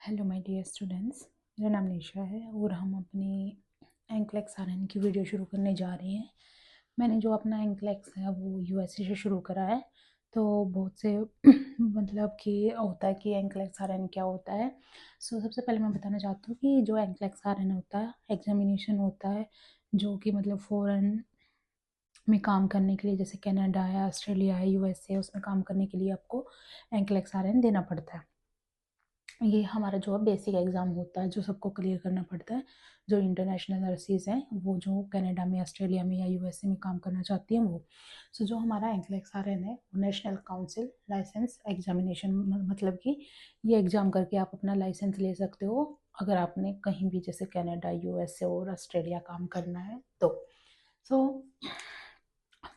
Hello my dear students, मेरा नाम निशा है और हम अपनी एंक्लेक्स आरएन की वीडियो शुरू करने जा रहे हैं। मैंने जो अपना एंक्लेक्स है वो यूएसए से शुरू करा है। तो बहुत से मतलब कि होता है कि एंक्लेक्स आरएन क्या होता है। सबसे पहले मैं बताना चाहती हूँ कि जो एंक्लेक्स आरएन होता है एग्जामिनेशन होता है जो कि मतलब फ़ॉरेन में काम करने के लिए, जैसे कनाडा है, ऑस्ट्रेलिया है, यूएसए, उसमें काम करने के लिए आपको एंक्लेक्स आरएन देना पड़ता है। ये हमारा जो है बेसिक एग्ज़ाम होता है जो सबको क्लियर करना पड़ता है। जो इंटरनेशनल नर्सिस हैं वो जो कनाडा में, ऑस्ट्रेलिया में या यूएसए में काम करना चाहती हैं वो। जो हमारा एंक्लेक्स आरएन है वो नेशनल काउंसिल लाइसेंस एग्जामिनेशन, मतलब कि ये एग्ज़ाम करके आप अपना लाइसेंस ले सकते हो अगर आपने कहीं भी जैसे कनाडा, यूएसए और ऑस्ट्रेलिया काम करना है तो। सो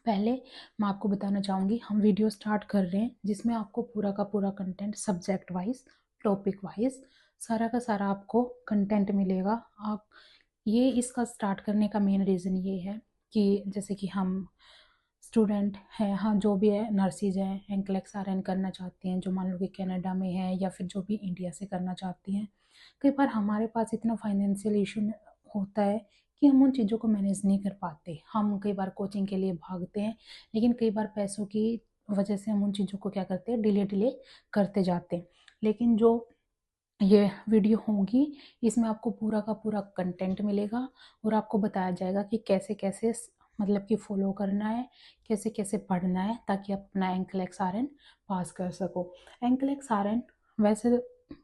पहले मैं आपको बताना चाहूँगी, हम वीडियो स्टार्ट कर रहे हैं जिसमें आपको पूरा का पूरा content subject wise, topic wise सारा का सारा आपको कंटेंट मिलेगा। आप ये इसका स्टार्ट करने का मेन रीज़न ये है कि जैसे कि हम स्टूडेंट हैं, हाँ जो भी है नर्सिज हैं, एंक्लेक्स आरएन करना चाहती हैं, जो मान लो कि कनाडा में है या फिर जो भी इंडिया से करना चाहती हैं। कई बार हमारे पास इतना फाइनेंशियल इशू होता है कि हम उन चीज़ों को मैनेज नहीं कर पाते। हम कई बार कोचिंग के लिए भागते हैं, लेकिन कई बार पैसों की वजह से हम उन चीज़ों को क्या करते हैं, डिले करते जाते हैं। लेकिन जो ये वीडियो होगी इसमें आपको पूरा का पूरा कंटेंट मिलेगा और आपको बताया जाएगा कि कैसे कैसे मतलब कि फॉलो करना है, कैसे कैसे पढ़ना है, ताकि आप अपना एंक्लेक्स आरएन पास कर सको। एंक्लेक्स आरएन वैसे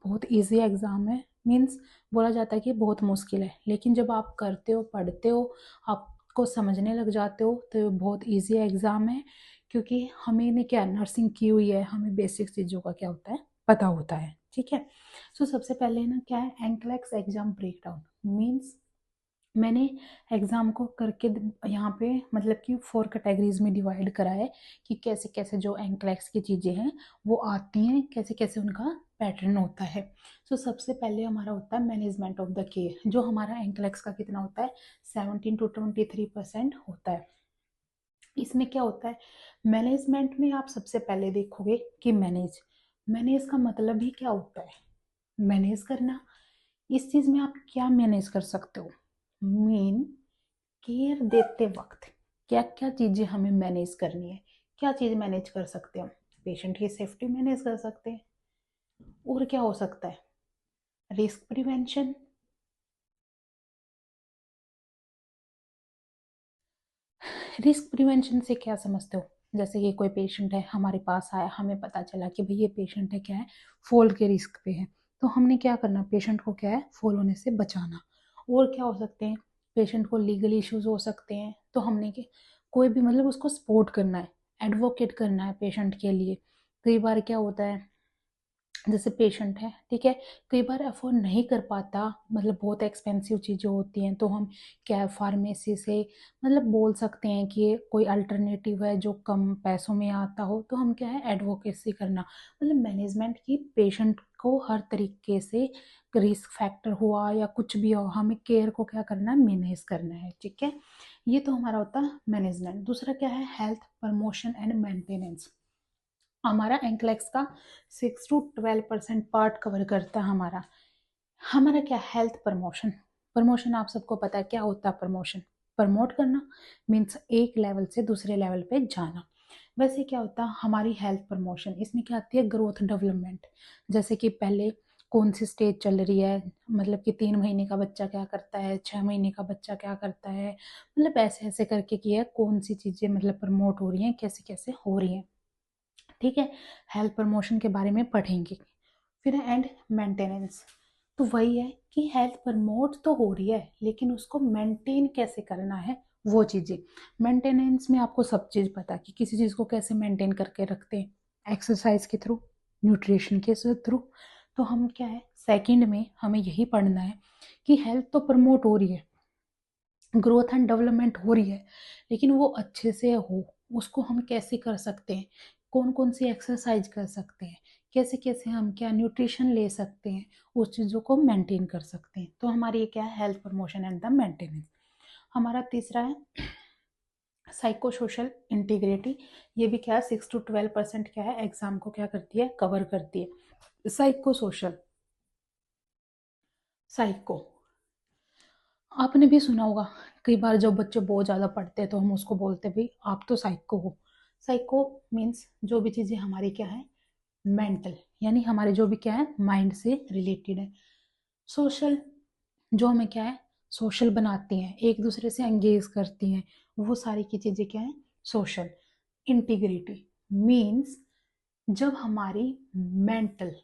बहुत इजी एग्ज़ाम है, मीन्स बोला जाता है कि बहुत मुश्किल है, लेकिन जब आप करते हो, पढ़ते हो, आपको समझने लग जाते हो तो ये बहुत इजी एग्ज़ाम है। क्योंकि हमें ने क्या नर्सिंग की हुई है, हमें बेसिक चीज़ों का क्या होता है पता होता है। ठीक है। सबसे पहले ना क्या है एंक्लेक्स एग्जाम ब्रेकडाउन मीन्स मैंने एग्ज़ाम को करके यहाँ पे मतलब कि 4 कैटेगरीज में डिवाइड करा है कि कैसे कैसे जो एंक्लेक्स की चीज़ें हैं वो आती हैं, कैसे कैसे उनका पैटर्न होता है। सबसे पहले हमारा होता है मैनेजमेंट ऑफ द केयर, जो हमारा एंक्लेक्स का कितना होता है 17 to 23% होता है। इसमें क्या होता है मैनेजमेंट में, आप सबसे पहले देखोगे कि मैनेज का मतलब ही क्या होता है, मैनेज करना। इस चीज में आप क्या मैनेज कर सकते हो, मेन केयर देते वक्त क्या क्या चीजें हमें मैनेज करनी है, क्या चीज मैनेज कर सकते हो, पेशेंट की सेफ्टी मैनेज कर सकते हैं। और क्या हो सकता है रिस्क प्रिवेंशन। रिस्क प्रिवेंशन से क्या समझते हो, जैसे कि कोई पेशेंट है हमारे पास आया, हमें पता चला कि भाई ये पेशेंट है क्या है फॉल के रिस्क पे है, तो हमने क्या करना पेशेंट को क्या है फॉल होने से बचाना। और क्या हो सकते हैं पेशेंट को लीगल इश्यूज हो सकते हैं, तो हमने कोई भी मतलब उसको सपोर्ट करना है, एडवोकेट करना है पेशेंट के लिए। कई बार क्या होता है जैसे पेशेंट है, ठीक है, कई बार अफोर्ड नहीं कर पाता, मतलब बहुत एक्सपेंसिव चीज़ें होती हैं, तो हम क्या फार्मेसी से मतलब बोल सकते हैं कि कोई अल्टरनेटिव है जो कम पैसों में आता हो, तो हम क्या है एडवोकेसी करना, मतलब मैनेजमेंट की पेशेंट को हर तरीके से रिस्क फैक्टर हुआ या कुछ भी हो, हमें केयर को क्या करना है मैनेज करना है। ठीक है, ये तो हमारा होता है मैनेजमेंट। दूसरा क्या है हेल्थ प्रमोशन एंड मेंटेनेंस। हमारा एंक्लेक्स का 6 to 12% पार्ट कवर करता है हमारा। हमारा क्या हेल्थ प्रमोशन। प्रमोशन आप सबको पता है क्या होता है प्रमोशन, प्रमोट करना मीन्स एक लेवल से दूसरे लेवल पे जाना। वैसे क्या होता है हमारी हेल्थ प्रमोशन, इसमें क्या आती है ग्रोथ डेवलपमेंट, जैसे कि पहले कौन सी स्टेज चल रही है, मतलब कि 3 महीने का बच्चा क्या करता है, 6 महीने का बच्चा क्या करता है, मतलब ऐसे ऐसे करके किया कौन सी चीज़ें मतलब प्रमोट हो रही हैं, कैसे कैसे हो रही हैं। ठीक है, हेल्थ प्रमोशन के बारे में पढ़ेंगे। फिर एंड मेंटेनेंस, तो वही है कि हेल्थ प्रमोट तो हो रही है लेकिन उसको मेंटेन कैसे करना है वो चीज़ें। मेंटेनेंस में आपको सब चीज़ पता कि किसी चीज़ को कैसे मेंटेन करके रखते हैं, एक्सरसाइज के थ्रू, न्यूट्रिशन के थ्रू। तो हम क्या है सेकंड में हमें यही पढ़ना है कि हेल्थ तो प्रमोट हो रही है, ग्रोथ एंड डेवलपमेंट हो रही है, लेकिन वो अच्छे से हो उसको हम कैसे कर सकते हैं, कौन कौन सी एक्सरसाइज कर सकते हैं, कैसे कैसे हम क्या न्यूट्रिशन ले सकते हैं, उस चीज़ों को मेंटेन कर सकते हैं। तो हमारी ये क्या है health promotion and the maintenance. हमारा तीसरा है साइको सोशल इंटीग्रिटी। ये भी क्या है 6 to 12% क्या है एग्जाम को क्या करती है कवर करती है। साइको सोशल साइको, आपने भी सुना होगा। कई बार जब बच्चे बहुत ज़्यादा पढ़ते हैं तो हम उसको बोलते हैं भाई आप तो साइको हो। साइको मीन्स जो भी चीज़ें हमारी क्या है, मेंटल, यानी हमारे जो भी क्या है माइंड से रिलेटेड है। सोशल, जो हमें क्या है सोशल बनाती हैं, एक दूसरे से एंगेज करती हैं, वो सारी की चीज़ें क्या है सोशल। इंटीग्रिटी मीन्स जब हमारी मेंटल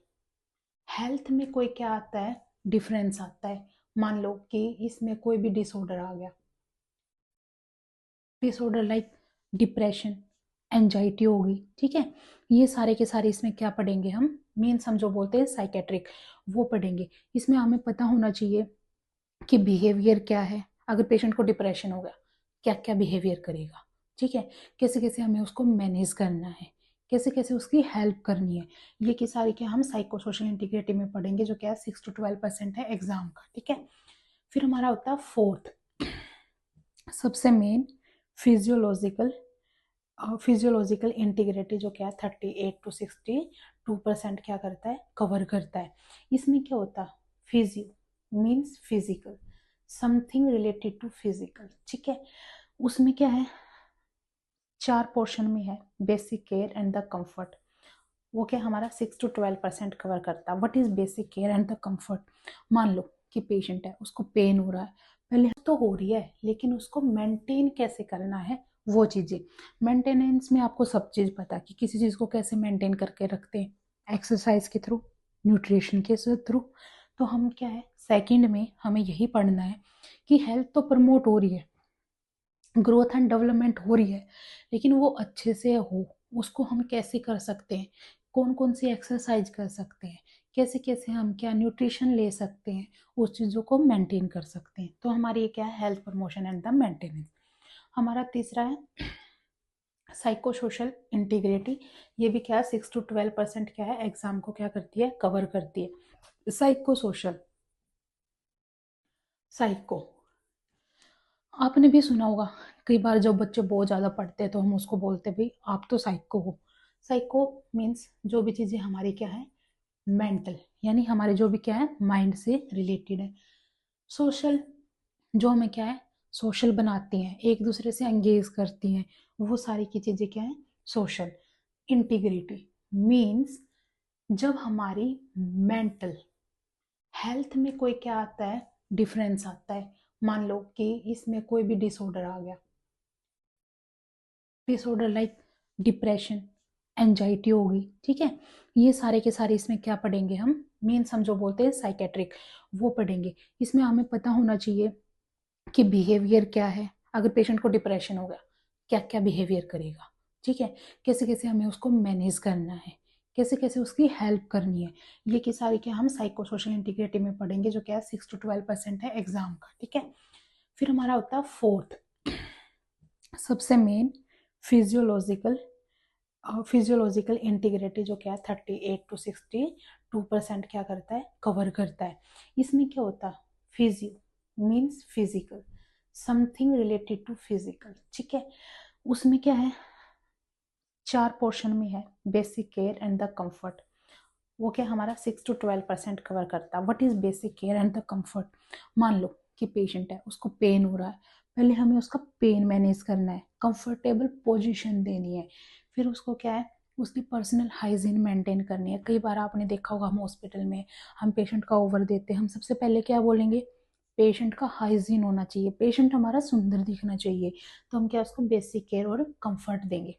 हेल्थ में कोई क्या आता है, डिफरेंस आता है। मान लो कि इसमें कोई भी डिसऑर्डर आ गया, डिसऑर्डर लाइक डिप्रेशन, एंजाइटी होगी, ठीक है। ये सारे के सारे इसमें क्या पढ़ेंगे हम, मीन्स हम जो बोलते हैं साइकेट्रिक, वो पढ़ेंगे। इसमें हमें पता होना चाहिए कि बिहेवियर क्या है। अगर पेशेंट को डिप्रेशन हो गया, क्या क्या बिहेवियर करेगा, ठीक है। कैसे कैसे हमें उसको मैनेज करना है, कैसे कैसे उसकी हेल्प करनी है। ये की सारी क्या हम साइको सोशल इंटीग्रिटी में पढ़ेंगे, जो क्या है 6 to 12% है एग्जाम का, ठीक है। फिर हमारा होता है फोर्थ, सबसे मेन, फिजियोलॉजिकल, फिजियोलॉजिकल इंटीग्रिटी, जो क्या है 38 to 62% क्या करता है, कवर करता है। इसमें क्या होता है, physio means physical, something related to physical, ठीक है। उसमें क्या है, 4 पोर्शन में है, basic care and the comfort. वो क्या हमारा 6 to 12% कवर करता है। What is basic care and the comfort, मान लो कि पेशेंट है, उसको पेन हो रहा है, पहले तो हो रही है लेकिन उसको मेंटेन कैसे करना है, वो चीजें। मेंटेनेंस में आपको सब चीज पता है कि किसी चीज को कैसे मेंटेन करके रखते हैं, एक्सरसाइज के थ्रू, न्यूट्रिशन के थ्रू। तो हम क्या है सेकंड में हमें यही पढ़ना है कि हेल्थ तो प्रमोट हो रही है, ग्रोथ एंड डेवलपमेंट हो रही है, लेकिन वो अच्छे से हो, उसको हम कैसे कर सकते हैं, कौन कौन सी एक्सरसाइज कर सकते हैं, कैसे कैसे हम क्या न्यूट्रिशन ले सकते हैं, उस चीज़ों को मेंटेन कर सकते हैं। तो हमारी ये क्या है, health promotion and the maintenance. हमारा तीसरा है साइको सोशल इंटीग्रिटी। ये भी क्या है 6 to 12% क्या है एग्जाम को क्या करती है, कवर करती है। साइको सोशल, साइको, आपने भी सुना होगा। कई बार जब बच्चे बहुत ज़्यादा पढ़ते हैं तो हम उसको बोलते हैं भाई आप तो साइको हो। साइको मीन्स जो भी चीज़ें हमारी क्या है, मेंटल, यानी हमारे जो भी क्या है माइंड से रिलेटेड है। सोशल, जो हमें क्या है सोशल बनाती हैं, एक दूसरे से एंगेज करती हैं, वो सारी की चीज़ें क्या है सोशल। इंटीग्रिटी मीन्स जब हमारी मेंटल हेल्थ में कोई क्या आता है, डिफरेंस आता है। मान लो कि इसमें कोई भी डिसऑर्डर आ गया, डिसऑर्डर लाइक डिप्रेशन, एंजाइटी होगी, ठीक है। ये सारे के सारे इसमें क्या पढ़ेंगे हम, मीन्स हम जो बोलते हैं साइकेट्रिक, वो पढ़ेंगे। इसमें हमें पता होना चाहिए कि बिहेवियर क्या है। अगर पेशेंट को डिप्रेशन हो गया, क्या क्या बिहेवियर करेगा, ठीक है। कैसे कैसे हमें उसको मैनेज करना है, कैसे कैसे उसकी हेल्प करनी है। ये की सारी क्या हम साइको सोशल इंटीग्रिटी में पढ़ेंगे, जो क्या है 6 to 12% है एग्जाम का, ठीक है। फिर हमारा होता है फोर्थ, सबसे मेन, फिजियोलॉजिकल, फिजियोलॉजिकल इंटीग्रिटी, जो क्या है 38 to 62% क्या करता है, कवर करता है। इसमें क्या होता है, physio means physical, something related to physical, ठीक है। उसमें क्या है, 4 पोर्शन में है, basic care and the comfort. वो क्या हमारा 6 to 12% कवर करता है। What is basic care and the comfort, मान लो कि पेशेंट है, उसको पेन हो रहा है, पहले हमें उसका पेन मैनेज करना है, कंफर्टेबल पोजीशन देनी है। फिर उसको क्या है, उसकी पर्सनल हाइजीन मेंटेन करनी है। कई बार आपने देखा होगा हम हॉस्पिटल में हम पेशेंट का ओवर देते हैं, हम सबसे पहले क्या बोलेंगे, पेशेंट का हाइजीन होना चाहिए, पेशेंट हमारा सुंदर दिखना चाहिए। तो हम क्या उसको बेसिक केयर और कंफर्ट देंगे।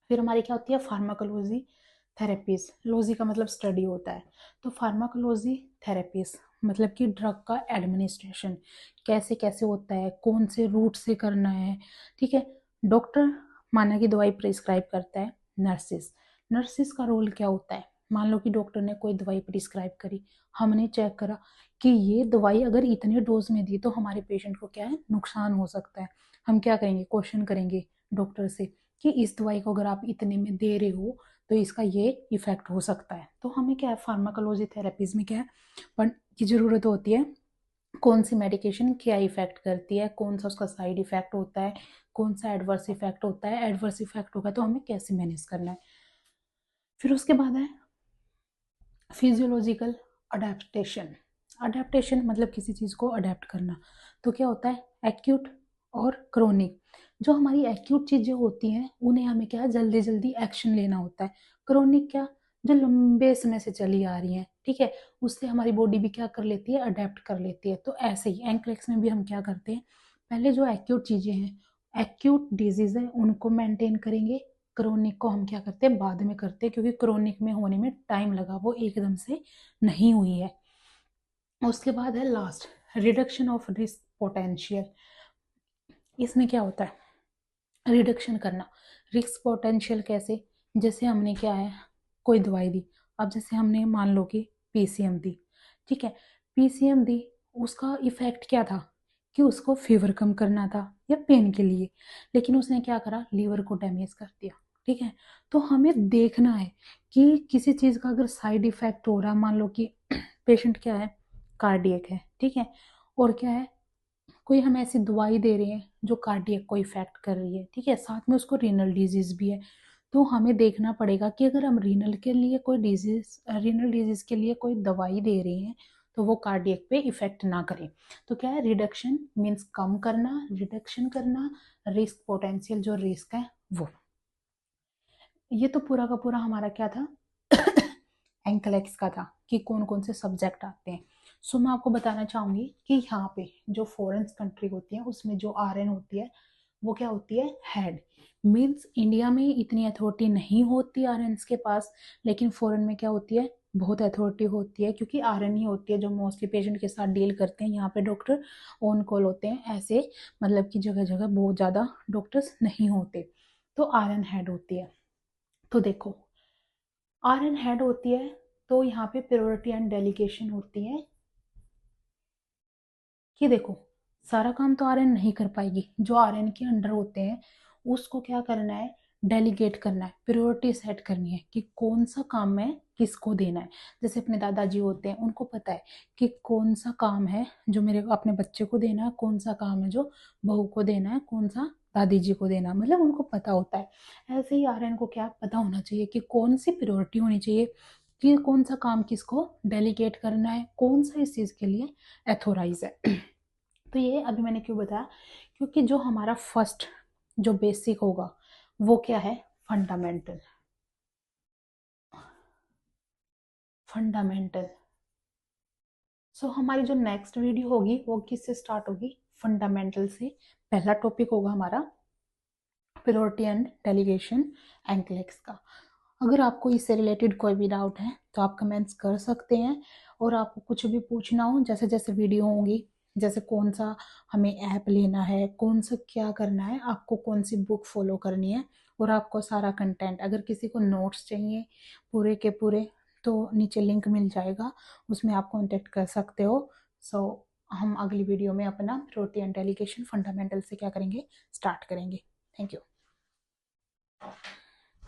फिर हमारी क्या होती है फार्माकोलॉजी थेरेपीज, लॉजी का मतलब स्टडी होता है, तो फार्माकोलॉजी थेरेपीज मतलब कि ड्रग का एडमिनिस्ट्रेशन कैसे कैसे होता है, कौन से रूट से करना है, ठीक है। डॉक्टर माना कि दवाई प्रिस्क्राइब करता है, नर्सिस, नर्सिस का रोल क्या होता है, मान लो कि डॉक्टर ने कोई दवाई प्रिस्क्राइब करी, हमने चेक करा कि ये दवाई अगर इतने डोज में दी तो हमारे पेशेंट को क्या है नुकसान हो सकता है। हम क्या करेंगे, क्वेश्चन करेंगे डॉक्टर से कि इस दवाई को अगर आप इतने में दे रहे हो तो इसका ये इफेक्ट हो सकता है। तो हमें क्या है फार्माकोलॉजी थेरेपीज में क्या है पढ़ने की जरूरत होती है, कौन सी मेडिकेशन क्या इफेक्ट करती है, कौन सा उसका साइड इफेक्ट होता है, कौन सा एडवर्स इफेक्ट होता है, एडवर्स इफेक्ट होगा तो हमें कैसे मैनेज करना है। फिर उसके बाद है फिजियोलॉजिकल अडेप्टेशन, अडेप्टेशन मतलब किसी चीज़ को अडेप्ट करना। तो क्या होता है, एक्यूट और क्रोनिक। जो हमारी एक्यूट चीज़ें होती हैं उन्हें हमें क्या है, जल्दी जल्दी एक्शन लेना होता है। क्रोनिक क्या, जो लंबे समय से चली आ रही हैं, ठीक है, उससे हमारी बॉडी भी क्या कर लेती है, अडेप्ट कर लेती है। तो ऐसे ही एंक्लेक्स में भी हम क्या करते हैं, पहले जो एक्यूट चीज़ें हैं, एक्यूट डिजीज है, उनको मेंटेन करेंगे। क्रोनिक को हम क्या करते हैं, बाद में करते हैं, क्योंकि क्रोनिक में होने में टाइम लगा, वो एकदम से नहीं हुई है। उसके बाद है last, reduction of risk potential. इसमें क्या होता है, रिडक्शन करना रिस्क पोटेंशियल कैसे, जैसे हमने क्या है, कोई दवाई दी, अब जैसे हमने मान लो कि पीसीएम दी, ठीक है, पीसीएम दी, उसका इफेक्ट क्या था कि उसको फीवर कम करना था या पेन के लिए, लेकिन उसने क्या करा, लीवर को डैमेज कर दिया, ठीक है। तो हमें देखना है कि किसी चीज़ का अगर साइड इफेक्ट हो रहा है, मान लो कि पेशेंट क्या है, कार्डियक है, ठीक है, और क्या है, कोई हम ऐसी दवाई दे रहे हैं जो कार्डियक को इफेक्ट कर रही है, ठीक है, साथ में उसको रीनल डिजीज भी है, तो हमें देखना पड़ेगा कि अगर हम रीनल के लिए कोई डिजीज, रीनल डिजीज के लिए कोई दवाई दे रहे हैं तो वो कार्डियक पे इफेक्ट ना करे। तो क्या है, रिडक्शन मीन्स कम करना, रिडक्शन करना, रिस्क पोटेंशियल जो रिस्क है वो। ये तो पूरा का पूरा हमारा क्या था, एंकलेक्स का था कि कौन कौन से सब्जेक्ट आते हैं। सो मैं आपको बताना चाहूंगी कि यहाँ पे जो फॉरेन कंट्री होती है उसमें जो आरएन होती है वो क्या होती है, हेड। मीन्स इंडिया में इतनी अथॉरिटी नहीं होती आरएन के पास, लेकिन फॉरेन में क्या होती है, बहुत अथॉरिटी होती है, क्योंकि आरएन ही होती है जो मोस्टली पेशेंट के साथ डील करते हैं। यहाँ पे डॉक्टर ऑन कॉल होते हैं, ऐसे मतलब कि जगह जगह बहुत ज़्यादा डॉक्टर्स नहीं होते, तो आरएन हेड होती है। तो देखो, आरएन हेड होती है, तो यहाँ पे प्रायोरिटी एंड डेलीगेशन होती है कि देखो, सारा काम तो आरएन नहीं कर पाएगी, जो आरएन के अंडर होते हैं उसको क्या करना है, डेलीगेट करना है, प्रायोरिटी सेट करनी है कि कौन सा काम में किसको देना है। जैसे अपने दादाजी होते हैं, उनको पता है कि कौन सा काम है जो मेरे को अपने बच्चे को देना है, कौन सा काम है जो बहू को देना है, कौन सा दादी जी को देना, मतलब उनको पता होता है। ऐसे ही आरएन को क्या पता होना चाहिए कि कौन सी प्रायोरिटी होनी चाहिए, कि कौन सा काम किसको डेलीगेट करना है, कौन सा इस चीज़ के लिए एथोराइज है। तो ये अभी मैंने क्यों बताया, क्योंकि जो हमारा फर्स्ट जो बेसिक होगा वो क्या है, फंडामेंटल। फंडामेंटल। सो हमारी जो नेक्स्ट वीडियो होगी वो किससे स्टार्ट होगी, फंडामेंटल से। पहला टॉपिक होगा हमारा प्रायोरिटी एंड डेलीगेशन एंक्लेक्स का। अगर आपको इससे रिलेटेड कोई भी डाउट है तो आप कमेंट्स कर सकते हैं, और आपको कुछ भी पूछना हो, जैसे जैसे वीडियो होंगी, जैसे कौन सा हमें ऐप लेना है, कौन सा क्या करना है, आपको कौन सी बुक फॉलो करनी है, और आपको सारा कंटेंट, अगर किसी को नोट्स चाहिए पूरे के पूरे, तो नीचे लिंक मिल जाएगा, उसमें आप कांटेक्ट कर सकते हो। सो हम अगली वीडियो में अपना प्रायोरिटी एंड डेलीगेशन फंडामेंटल से क्या करेंगे, स्टार्ट करेंगे। Thank you.